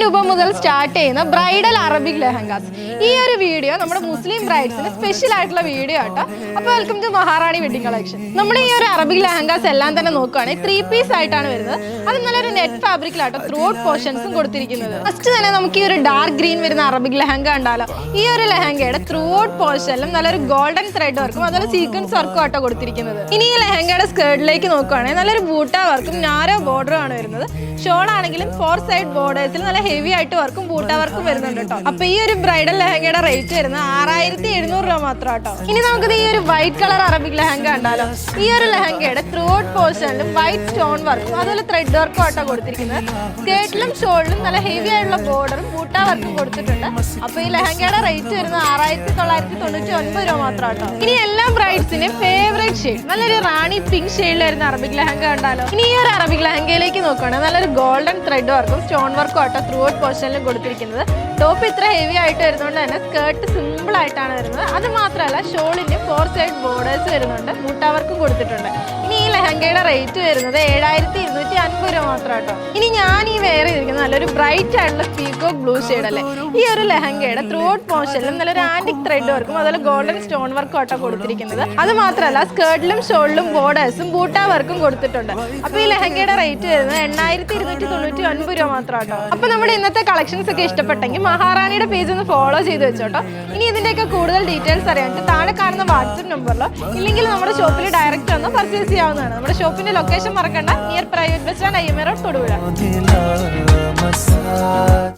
രൂപ മുതൽ സ്റ്റാർട്ട് ചെയ്യുന്ന ബ്രൈഡൽ അറബിക് ലെഹങ്കാസ്. ഈ ഒരു വീഡിയോ നമ്മുടെ മുസ്ലിം ബ്രൈഡ്സിന് സ്പെഷ്യൽ ആയിട്ടുള്ള വീഡിയോ ആട്ടോ. അപ്പോൾ welcome to Maharani wedding collection. നമ്മുടെ ഈ ഒരു അറബിക് ലെഹങ്കാസ് എല്ലാം തന്നെ നോക്കുകയാണെങ്കിൽ 3 പീസ് ആയിട്ടാണ് വരുന്നത്. അത് നല്ലൊരു നെറ്റ് ഫാബ്രിക്കിലാട്ടോ ത്രൂ ഔട്ട് പോർഷൻസും കൊടുത്തിരിക്കുന്നത്. ഫസ്റ്റ് തന്നെ നമുക്ക് ഈ ഒരു ഡാർക്ക് ഗ്രീൻ വരുന്ന അറബിക് ലെഹങ്ക ഉണ്ടല്ലോ. ഈ ഒരു ലെഹങ്കയുടെ ത്രൂ ഔട്ട് പോർഷനിലും നല്ലൊരു ഗോൾഡൻ ത്രെഡ് വർക്കും അതുപോലെ സീക്വൻസ് വർക്കും ആട്ടോ കൊടുത്തിരിക്കുന്നത്. ഇനി ഈ ലെഹങ്കയുടെ സ്കേർട്ടിലേക്ക് നോക്കുകയാണെങ്കിൽ നല്ലൊരു ബൂട്ട വർക്കും നാരോ ബോർഡറും ആണ് വരുന്നത്. ഷോൾ ആണെങ്കിലും 4 സൈഡ് ബോർഡേഴ്സിൽ നല്ല ഹെവി ആയിട്ട് വർക്കും ബൂട്ട വർക്കും വരുന്നുണ്ട് കേട്ടോ. അപ്പൊ ഈ ഒരു ബ്രൈഡൽ ലെഹങ്കയുടെ റേറ്റ് വരുന്നത് 6700 രൂപ മാത്രം കേട്ടോ. ഇനി നമുക്ക് ഈ ഒരു വൈറ്റ് കളർ അറബിക് ലെഹങ്ക ഉണ്ടല്ലോ. ഈ ഒരു ലെഹങ്കയുടെ ത്രൂ ഔട്ട് പോർഷനിലും വൈറ്റ് സ്റ്റോൺ വർക്കും അതുപോലെ ത്രെഡ് വർക്കും ആട്ടോ കൊടുത്തിരിക്കുന്നത്. സ്കേർട്ടിലും ഷോളിലും നല്ല ഹെവി ആയിട്ടുള്ള ബോർഡറും ബൂട്ട വർക്കും കൊടുത്തിട്ടുണ്ട്. അപ്പൊ ഈ ലെഹങ്കയുടെ റേറ്റ് വരുന്നത് 6999 രൂപ മാത്രം കേട്ടോ. ഇനി എല്ലാ ബ്രൈഡ്സിന്റെയും ഫേവറേറ്റ് ഷെയ്ഡ് നല്ലൊരു റാണി പിങ്ക് ഷെയ്ഡിൽ വരുന്ന അറബിക് ലെഹങ്ക ഉണ്ടല്ലോ. ഇനി ഈ ഒരു അറബിക് ലെഹങ്കയിലേക്ക് നോക്കുകയാണെങ്കിൽ നല്ലൊരു ഗോൾഡൻ ത്രെഡ് വർക്കും സ്റ്റോൺ വർക്കും ആട്ടോ ത്രൂ ഔട്ട് പോർഷനിലും കൊടുത്തിരിക്കുന്നത്. ടോപ്പ് ഇത്ര ഹെവി ആയിട്ട് വരുന്നതുകൊണ്ട് തന്നെ സ്കേർട്ട് സിമ്പിൾ ആയിട്ടാണ് വരുന്നത്. അത് മാത്രമല്ല ഷോളിന് 4 സൈഡ് ബോർഡേഴ്സ് വരുന്നുണ്ട്, ബൂട്ട വർക്കും കൊടുത്തിട്ടുണ്ട്. ഇനി ഈ ലെഹങ്കയുടെ റേറ്റ് വരുന്നത് 7250 രൂപ മാത്രം കേട്ടോ. ഇനി ഞാൻ ഈ വെയർ ചെയ്തിരിക്കുന്നത് നല്ലൊരു ബ്രൈറ്റ് ആയിട്ടുള്ള പീകോക്ക് ബ്ലൂ ഷെയ്ഡ് അല്ലേ. ഈ ഒരു ലെഹങ്കയുടെ ത്രൂ ഔട്ട് പോർഷനിലും നല്ലൊരു ആന്റിക് ത്രെഡ് വർക്കും അതുപോലെ ഗോൾഡൻ സ്റ്റോൺ വർക്കും ആട്ടോ കൊടുത്തിരിക്കുന്നത്. അത് മാത്രമല്ല സ്കേർട്ടിലും ഷോളിലും ബോർഡേഴ്സും ബൂട്ട വർക്കും കൊടുത്തിട്ടുണ്ട്. അപ്പൊ ഈ ലെഹങ്കയുടെ റേറ്റ് വരുന്നത് 8299 രൂപ മാത്രം കേട്ടോ. അപ്പൊ നമ്മുടെ ഇന്നത്തെ കളക്ഷൻസ് ഒക്കെ ഇഷ്ടപ്പെട്ടെങ്കിൽ മഹാറാണിയുടെ പേജ് ഒന്ന് ഫോളോ ചെയ്ത് വെച്ചോട്ടോ. ഇനി ഇതിന്റെയൊക്കെ കൂടുതൽ ഡീറ്റെയിൽസ് അറിയാൻ താഴെ കാണുന്ന വാട്സ്ആപ്പ് നമ്പറിലോ ഇല്ലെങ്കിൽ നമ്മുടെ ഷോപ്പിൽ ഡയറക്റ്റ് വന്ന് പർച്ചേസ് ചെയ്യാവുന്നതാണ്. നമ്മുടെ ഷോപ്പിന്റെ ലൊക്കേഷൻ മറക്കണ്ട, near private bus stand, IMA road, Thodupuzha.